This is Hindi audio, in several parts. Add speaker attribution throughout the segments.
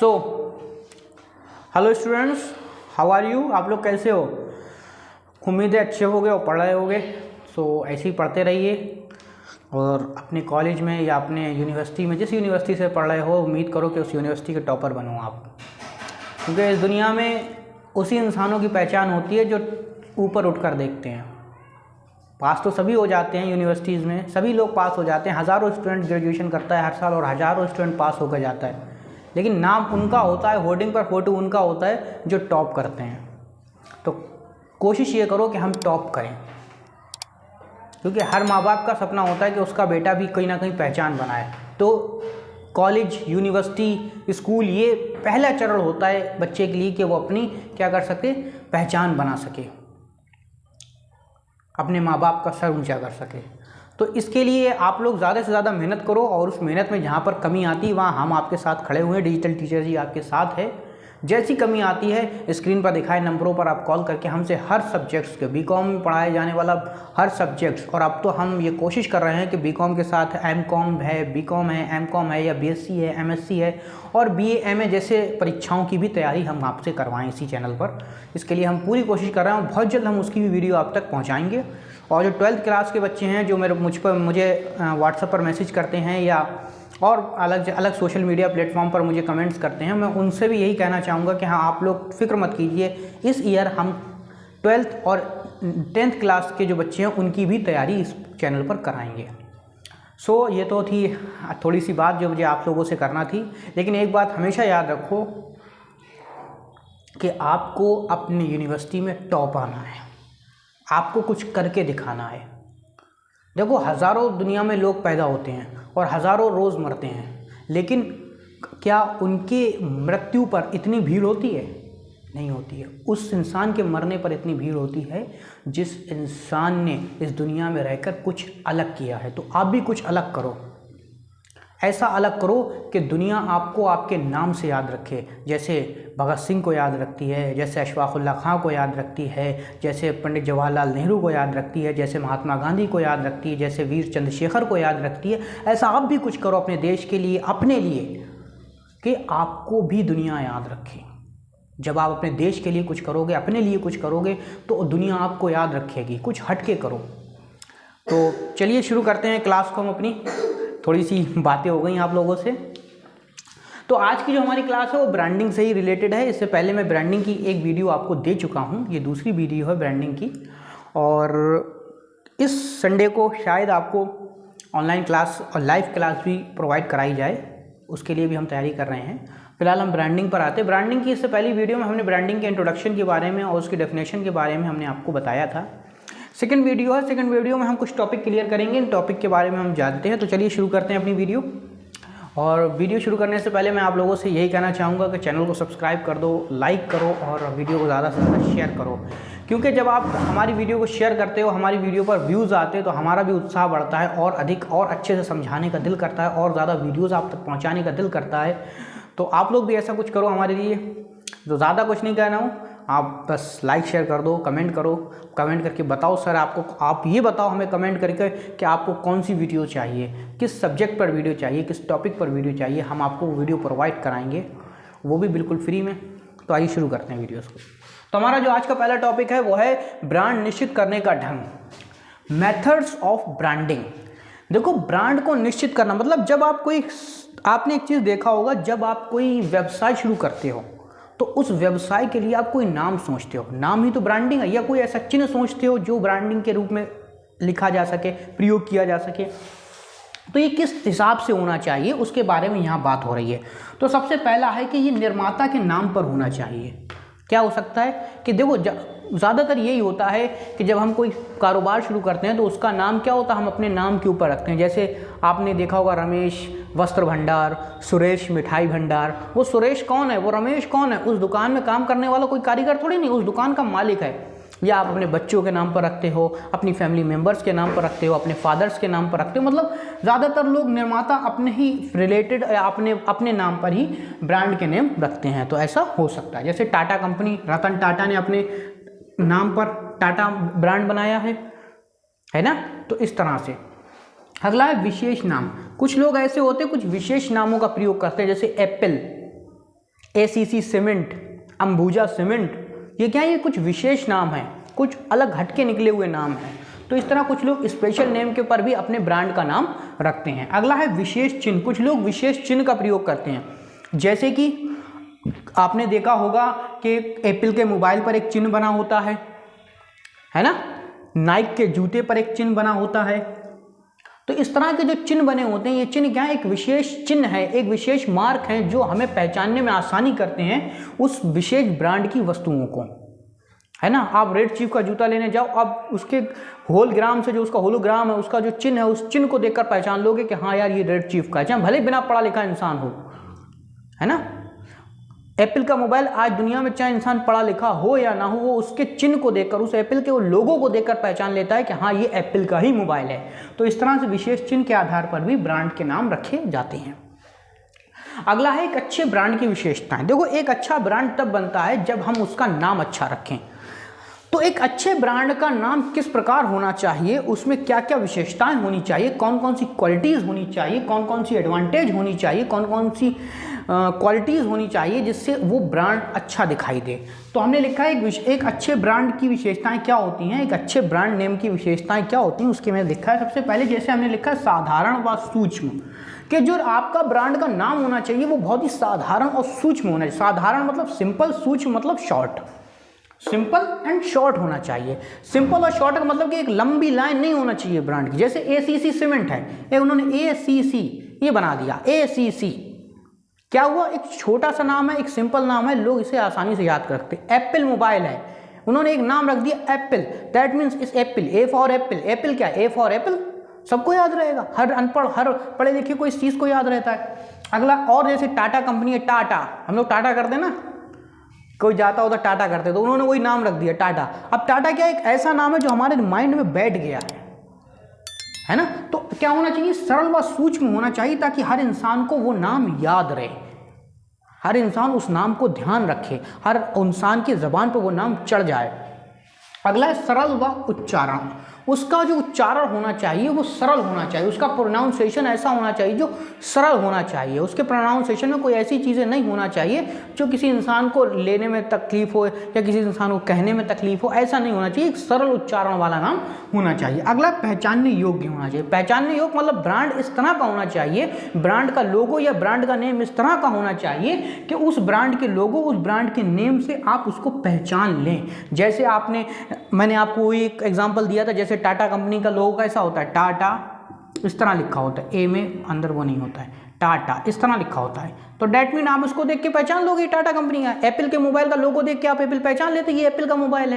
Speaker 1: So hello students, how are you. आप लोग कैसे हो? उम्मीद है अच्छे होगे और पढ़ रहे होगे। सो ऐसे ही पढ़ते रहिए और अपने कॉलेज में या अपने यूनिवर्सिटी में, जिस यूनिवर्सिटी से पढ़ रहे हो, उम्मीद करो कि उस यूनिवर्सिटी के टॉपर बनो आप, क्योंकि इस दुनिया में उसी इंसानों की पहचान होती है जो ऊपर उठकर देखते हैं। पास तो सभी हो जाते हैं, यूनिवर्सिटीज़ में सभी लोग पास हो जाते हैं, हज़ारों स्टूडेंट ग्रेजुएशन करता है हर साल और हज़ारों स्टूडेंट पास होकर जाता है, लेकिन नाम उनका होता है, होर्डिंग पर फोटो उनका होता है जो टॉप करते हैं। तो कोशिश ये करो कि हम टॉप करें, क्योंकि हर माँ बाप का सपना होता है कि उसका बेटा भी कहीं ना कहीं पहचान बनाए। तो कॉलेज, यूनिवर्सिटी, स्कूल ये पहला चरण होता है बच्चे के लिए कि वो अपनी क्या कर सके, पहचान बना सके, अपने माँ बाप का सर ऊंचा कर सके। तो इसके लिए आप लोग ज़्यादा से ज़्यादा मेहनत करो और उस मेहनत में जहाँ पर कमी आती है वहाँ हम आपके साथ खड़े हुए हैं। डिजिटल टीचर जी आपके साथ है। जैसी कमी आती है स्क्रीन पर दिखाए नंबरों पर आप कॉल करके हमसे हर सब्जेक्ट्स के, बीकॉम में पढ़ाए जाने वाला हर सब्जेक्ट्स, और अब तो हम ये कोशिश कर रहे हैं कि बीकॉम के साथ एमकॉम है, बीकॉम है, एमकॉम है या बीएससी है, एमएससी है और बीए, एमए जैसे परीक्षाओं की भी तैयारी हम आपसे करवाएं इसी चैनल पर। इसके लिए हम पूरी कोशिश कर रहे हैं। बहुत जल्द हम उसकी भी वीडियो आप तक पहुँचाएँगे। और जो 12th क्लास के बच्चे हैं जो मुझे व्हाट्सएप पर मैसेज करते हैं या और अलग अलग सोशल मीडिया प्लेटफॉर्म पर मुझे कमेंट्स करते हैं, मैं उनसे भी यही कहना चाहूँगा कि हाँ, आप लोग फिक्र मत कीजिए, इस ईयर हम 12th और 10th क्लास के जो बच्चे हैं उनकी भी तैयारी इस चैनल पर कराएंगे। सो ये तो थी थोड़ी सी बात जो मुझे आप लोगों से करना थी, लेकिन एक बात हमेशा याद रखो कि आपको अपनी यूनिवर्सिटी में टॉप आना है, आपको कुछ करके दिखाना है। देखो, हज़ारों दुनिया में लोग पैदा होते हैं और हज़ारों रोज़ मरते हैं, लेकिन क्या उनके मृत्यु पर इतनी भीड़ होती है? नहीं होती है। उस इंसान के मरने पर इतनी भीड़ होती है जिस इंसान ने इस दुनिया में रहकर कुछ अलग किया है। तो आप भी कुछ अलग करो, ऐसा अलग करो कि दुनिया आपको आपके नाम से याद रखे, जैसे भगत सिंह को याद रखती है, जैसे अशफाकुल्ला खां को याद रखती है, जैसे पंडित जवाहरलाल नेहरू को याद रखती है, जैसे महात्मा गांधी को याद रखती है, जैसे वीर चंद्रशेखर को याद रखती है। ऐसा आप भी कुछ करो अपने देश के लिए, अपने लिए, कि आपको भी दुनिया याद रखे। जब आप अपने देश के लिए कुछ करोगे, अपने लिए कुछ करोगे, तो दुनिया आपको याद रखेगी। कुछ हटके करो। तो चलिए शुरू करते हैं क्लास को हम अपनी। थोड़ी सी बातें हो गई आप लोगों से। तो आज की जो हमारी क्लास है वो ब्रांडिंग से ही रिलेटेड है। इससे पहले मैं ब्रांडिंग की एक वीडियो आपको दे चुका हूँ, ये दूसरी वीडियो है ब्रांडिंग की। और इस संडे को शायद आपको ऑनलाइन क्लास और लाइव क्लास भी प्रोवाइड कराई जाए, उसके लिए भी हम तैयारी कर रहे हैं। फिलहाल हम ब्रांडिंग पर आते हैं। ब्रांडिंग की इससे पहली वीडियो में हमने ब्रांडिंग के इंट्रोडक्शन के बारे में और उसकी डेफिनेशन के बारे में हमने आपको बताया था। सेकंड वीडियो है, सेकंड वीडियो में हम कुछ टॉपिक क्लियर करेंगे, इन टॉपिक के बारे में हम जानते हैं। तो चलिए शुरू करते हैं अपनी वीडियो। और वीडियो शुरू करने से पहले मैं आप लोगों से यही कहना चाहूँगा कि चैनल को सब्सक्राइब कर दो, लाइक करो और वीडियो को ज़्यादा से ज़्यादा शेयर करो, क्योंकि जब आप हमारी वीडियो को शेयर करते हो, हमारी वीडियो पर व्यूज़ आते हैं, तो हमारा भी उत्साह बढ़ता है और अधिक और अच्छे से समझाने का दिल करता है और ज़्यादा वीडियोज़ आप तक पहुँचाने का दिल करता है। तो आप लोग भी ऐसा कुछ करो हमारे लिए। तो ज़्यादा कुछ नहीं कहना हूँ, आप बस लाइक शेयर कर दो, कमेंट करो, कमेंट करके बताओ सर आपको, आप ये बताओ हमें कमेंट करके कि आपको कौन सी वीडियो चाहिए, किस सब्जेक्ट पर वीडियो चाहिए, किस टॉपिक पर वीडियो चाहिए। हम आपको वीडियो प्रोवाइड कराएंगे, वो भी बिल्कुल फ्री में। तो आइए शुरू करते हैं वीडियोस को। तो हमारा जो आज का पहला टॉपिक है वो है ब्रांड निश्चित करने का ढंग, मेथड्स ऑफ ब्रांडिंग। देखो, ब्रांड को निश्चित करना मतलब जब आप कोई, आपने एक चीज़ देखा होगा, जब आप कोई व्यवसाय शुरू करते हो तो उस व्यवसाय के लिए आप कोई नाम सोचते हो, नाम ही तो ब्रांडिंग है, या कोई ऐसा चिन्ह सोचते हो जो ब्रांडिंग के रूप में लिखा जा सके, प्रयोग किया जा सके। तो ये किस हिसाब से होना चाहिए उसके बारे में यहाँ बात हो रही है। तो सबसे पहला है कि ये निर्माता के नाम पर होना चाहिए। क्या हो सकता है कि देखो, ज़्यादातर यही होता है कि जब हम कोई कारोबार शुरू करते हैं तो उसका नाम क्या होता है, हम अपने नाम के ऊपर रखते हैं। जैसे आपने देखा होगा रमेश वस्त्र भंडार, सुरेश मिठाई भंडार। वो सुरेश कौन है, वो रमेश कौन है? उस दुकान में काम करने वाला कोई कारीगर थोड़ी नहीं, उस दुकान का मालिक है। या आप अपने बच्चों के नाम पर रखते हो, अपनी फैमिली मेम्बर्स के नाम पर रखते हो, अपने फादर्स के नाम पर रखते हो। मतलब ज़्यादातर लोग निर्माता अपने ही रिलेटेड या अपने नाम पर ही ब्रांड के नेम रखते हैं। तो ऐसा हो सकता है। जैसे टाटा कंपनी, रतन टाटा ने अपने नाम पर टाटा ब्रांड बनाया है ना। तो इस तरह से। अगला है विशेष नाम। कुछ लोग ऐसे होते हैं, कुछ विशेष नामों का प्रयोग करते हैं, जैसे Apple, ACC cement, Ambuja cement, ये क्या है, ये कुछ विशेष नाम है, कुछ अलग हटके निकले हुए नाम हैं। तो इस तरह कुछ लोग स्पेशल नेम के ऊपर भी अपने ब्रांड का नाम रखते हैं। अगला है विशेष चिन्ह। कुछ लोग विशेष चिन्ह का प्रयोग करते हैं, जैसे कि आपने देखा होगा कि एप्पल के मोबाइल पर एक चिन्ह बना होता है ना, नाइक के जूते पर एक चिन्ह बना होता है। तो इस तरह के जो चिन्ह बने होते हैं, ये चिन्ह क्या है, एक विशेष चिन्ह है, एक विशेष मार्क है जो हमें पहचानने में आसानी करते हैं उस विशेष ब्रांड की वस्तुओं को, है ना। आप रेड चीफ का जूता लेने जाओ, अब उसके होलोग्राम से, जो उसका होलोग्राम है, उसका जो चिन्ह है, उस चिन्ह को देखकर पहचान लोगे कि हाँ यार ये रेड चीफ का है, चाहे भले बिना पढ़ा लिखा इंसान हो, है ना। एप्पल का मोबाइल आज दुनिया में चाहे इंसान पढ़ा लिखा हो या ना हो, वो उसके चिन्ह को देखकर, उस एप्पल के वो लोगो को देखकर पहचान लेता है कि हाँ ये एप्पल का ही मोबाइल है। तो इस तरह से विशेष चिन्ह के आधार पर भी ब्रांड के नाम रखे जाते हैं। अगला है एक अच्छे ब्रांड की विशेषताएं। देखो, एक अच्छा ब्रांड तब बनता है जब हम उसका नाम अच्छा रखें। तो एक अच्छे ब्रांड का नाम किस प्रकार होना चाहिए, उसमें क्या क्या विशेषताएं होनी चाहिए, कौन कौन सी क्वालिटीज़ होनी चाहिए, कौन कौन सी एडवांटेज होनी चाहिए, कौन कौन सी क्वालिटीज़ होनी चाहिए जिससे वो ब्रांड अच्छा दिखाई दे। तो हमने लिखा है एक अच्छे ब्रांड की विशेषताएं क्या होती हैं, एक अच्छे ब्रांड नेम की विशेषताएं क्या होती हैं, उसके मैंने लिखा है। सबसे पहले जैसे हमने लिखा है साधारण व सूक्ष्म, कि जो आपका ब्रांड का नाम होना चाहिए वो बहुत ही साधारण और सूक्ष्म होना चाहिए। साधारण मतलब सिंपल, सूक्ष्म मतलब शॉर्ट, सिंपल एंड शॉर्ट होना चाहिए। सिंपल और शॉर्ट का मतलब कि एक लंबी लाइन नहीं होना चाहिए ब्रांड की। जैसे ACC सीमेंट है, एक उन्होंने ACC ये बना दिया, ACC क्या हुआ, एक छोटा सा नाम है, एक सिंपल नाम है, लोग इसे आसानी से याद कर सकते हैं। एप्पल मोबाइल है, उन्होंने एक नाम रख दिया एप्पल, दैट मीन्स इस Apple, A for Apple. Apple क्या है, A फॉर एप्पल, सबको याद रहेगा, हर अनपढ़ हर पढ़े लिखे को इस चीज़ को याद रहता है। अगला, और जैसे टाटा कंपनी है, टाटा, हम लोग टाटा करते हैं ना, कोई जाता होता टाटा करते, तो उन्होंने वही नाम रख दिया टाटा। अब टाटा क्या, एक ऐसा नाम है जो हमारे माइंड में बैठ गया है ना। तो क्या होना चाहिए, सरल व सूक्ष्म होना चाहिए, ताकि हर इंसान को वो नाम याद रहे, हर इंसान उस नाम को ध्यान रखे, हर इंसान की जबान पर वो नाम चढ़ जाए। अगला है सरल व उच्चारण। उसका जो उच्चारण होना चाहिए वो सरल होना चाहिए, उसका प्रोनाउंसिएशन ऐसा होना चाहिए जो सरल होना चाहिए। उसके प्रोनाउंसिएशन में कोई ऐसी चीज़ें नहीं होना चाहिए जो किसी इंसान को लेने में तकलीफ हो या किसी इंसान को कहने में तकलीफ हो, ऐसा नहीं होना चाहिए। एक सरल उच्चारण वाला नाम होना चाहिए। अगला, पहचानने योग्य होना चाहिए। पहचानने योग्य मतलब ब्रांड इस तरह का होना चाहिए, ब्रांड का लोगो या ब्रांड का नेम इस तरह का होना चाहिए कि उस ब्रांड के लोगो, उस ब्रांड के नेम से आप उसको पहचान लें। जैसे मैंने आपको एक एग्जाम्पल दिया था, जैसे टाटा कंपनी का लोगो कैसा होता है, टाटा इस तरह लिखा होता है, ए में अंदर वो नहीं होता है, टाटा इस तरह लिखा होता है। तो डेट मीन आप उसको देख के पहचान लोगे टाटा कंपनी का। एप्पल के मोबाइल का लोगो देख के आप एप्पल पहचान लेते ये एप्पल का मोबाइल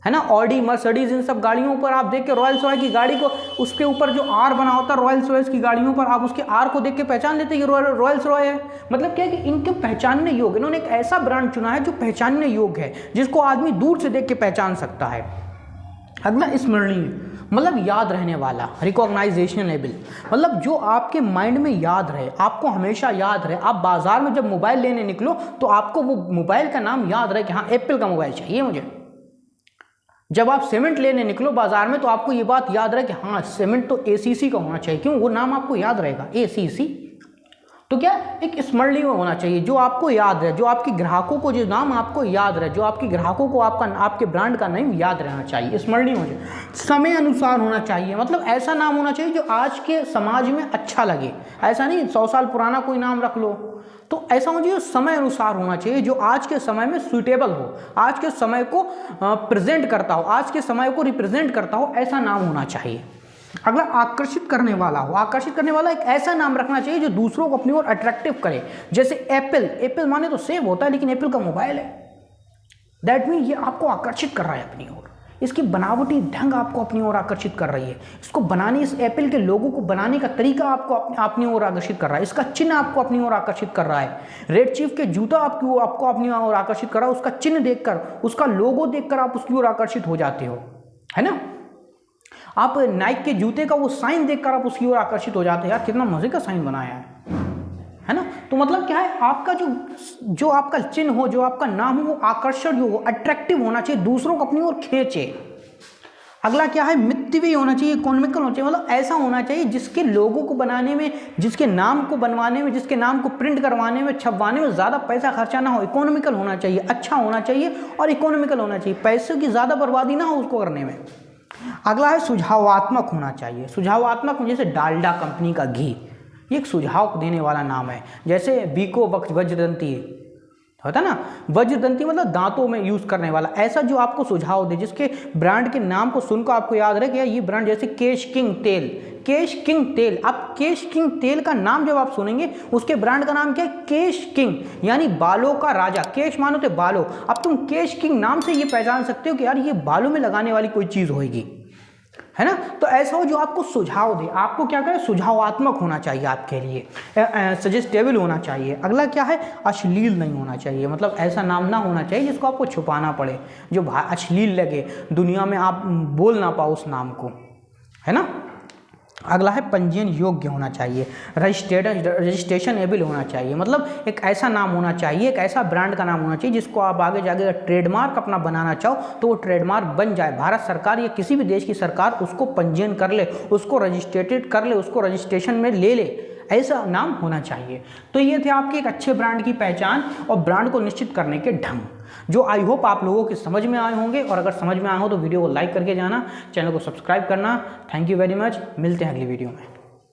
Speaker 1: है ना। ऑडी, मर्सिडीज, इन सब गाड़ियों पर आप देख के, रॉयल्स रॉय की गाड़ी को, उसके ऊपर जो आर बना होता है रॉयल्स रॉयस की गाड़ियों पर, आप उसके आर को देख के पहचान लेते ये रॉयल्स रॉय है। मतलब क्या है कि इनके पहचानने योग्य, इन्होंने एक ऐसा ब्रांड चुना है जो पहचानने योग्य है, जिसको आदमी दूर से देख के पहचान सकता है। अगला, स्मरणीय मतलब याद रहने वाला, रिकॉग्नाइजेशनेबल मतलब जो आपके माइंड में याद रहे, आपको हमेशा याद रहे। आप बाजार में जब मोबाइल लेने निकलो तो आपको वो मोबाइल का नाम याद रहे कि हाँ एप्पल का मोबाइल चाहिए मुझे। जब आप सीमेंट लेने निकलो बाजार में तो आपको ये बात याद रहे कि हाँ सीमेंट तो ACC का होना चाहिए, क्यों, वो नाम आपको याद रहेगा, ACC। तो क्या एक स्मरणीय होना चाहिए जो आपको याद रहे, जो आपके ग्राहकों को जो नाम आपको याद रहे, जो आपके ग्राहकों को आपके ब्रांड का नाम याद रहना चाहिए, स्मरणीय हो जाए। समय अनुसार होना चाहिए, मतलब ऐसा नाम होना चाहिए जो आज के समाज में अच्छा लगे। ऐसा नहीं 100 साल पुराना कोई नाम रख लो, तो ऐसा होना चाहिए समय अनुसार होना चाहिए, जो आज के समय में सूटेबल हो, आज के समय को प्रेजेंट करता हो, आज के समय को रिप्रेजेंट करता हो, ऐसा नाम होना चाहिए। अगला, आकर्षित करने वाला हो। आकर्षित करने वाला एक ऐसा नाम रखना चाहिए जो दूसरों को अपनी ओर अट्रैक्टिव करे। जैसे एप्पल, एप्पल माने तो सेब होता है, लेकिन एप्पल का मोबाइल है, दैट मीन ये आपको आकर्षित कर रहा है अपनी ओर। इसकी बनावटी ढंग आपको अपनी ओर आकर्षित कर रही है। इसको बनाने, इस एप्पल के लोगों को बनाने का तरीका आपको अपनी ओर आकर्षित कर रहा है। इसका चिन्ह आपको अपनी ओर आकर्षित कर रहा है। रेड चीफ के जूता आपको अपनी ओर आकर्षित कर रहा है। उसका चिन्ह देखकर, उसका लोगो देखकर आप उसकी ओर आकर्षित हो जाते हो, है ना। आप नाइक के जूते का वो साइन देखकर आप उसकी ओर आकर्षित हो जाते हैं, यार कितना मजे का साइन बनाया है ना। तो मतलब क्या है, आपका जो आपका चिन्ह हो, जो आपका नाम हो, वो आकर्षण हो, अट्रैक्टिव होना चाहिए, दूसरों को अपनी ओर खींचे। अगला क्या है, मितव्ययी होना चाहिए, इकोनॉमिकल होना चाहिए, मतलब ऐसा होना चाहिए जिसके लोगों को बनाने में, जिसके नाम को बनवाने में, जिसके नाम को प्रिंट करवाने में, छपवाने में ज़्यादा पैसा खर्चा ना हो। इकोनॉमिकल होना चाहिए, अच्छा होना चाहिए और इकोनॉमिकल होना चाहिए, पैसों की ज़्यादा बर्बादी ना हो उसको करने में। अगला है सुझावात्मक होना चाहिए। सुझावात्मक जैसे डालडा कंपनी का घी, ये एक सुझाव देने वाला नाम है। जैसे बीको वज्रदंती होता ना, वज्रदंती मतलब दांतों में यूज़ करने वाला, ऐसा जो आपको सुझाव दे, जिसके ब्रांड के नाम को सुनकर आपको याद रहे कि ये ब्रांड, जैसे केश किंग तेल, केश किंग तेल। आप केश किंग तेल का नाम जब आप सुनेंगे, उसके ब्रांड का नाम क्या है, केश किंग, यानी बालों का राजा। केश मानो तो बालों, अब तुम केश किंग नाम से ये पहचान सकते हो कि यार ये बालों में लगाने वाली कोई चीज़ होगी, है ना। तो ऐसा हो जो आपको सुझाव दे, आपको क्या करें, सुझावात्मक होना चाहिए, आपके लिए सजेस्टेबल होना चाहिए। अगला क्या है, अश्लील नहीं होना चाहिए, मतलब ऐसा नाम ना होना चाहिए जिसको आपको छुपाना पड़े, जो अश्लील लगे, दुनिया में आप बोल ना पाओ उस नाम को, है ना। अगला है पंजीयन योग्य होना चाहिए, रजिस्ट्रेशन एबल होना चाहिए, मतलब एक ऐसा नाम होना चाहिए, एक ऐसा ब्रांड का नाम होना चाहिए जिसको आप आगे जाके अगर ट्रेडमार्क अपना बनाना चाहो तो वो ट्रेडमार्क बन जाए, भारत सरकार या किसी भी देश की सरकार उसको पंजीयन कर ले, उसको रजिस्ट्रेटेड कर ले, उसको रजिस्ट्रेशन में ले ले, ऐसा नाम होना चाहिए। तो ये थे आपके एक अच्छे ब्रांड की पहचान और ब्रांड को निश्चित करने के ढंग, जो आई होप आप लोगों के समझ में आए होंगे। और अगर समझ में आए हो तो वीडियो को लाइक करके जाना, चैनल को सब्सक्राइब करना। थैंक यू वेरी मच, मिलते हैं अगली वीडियो में।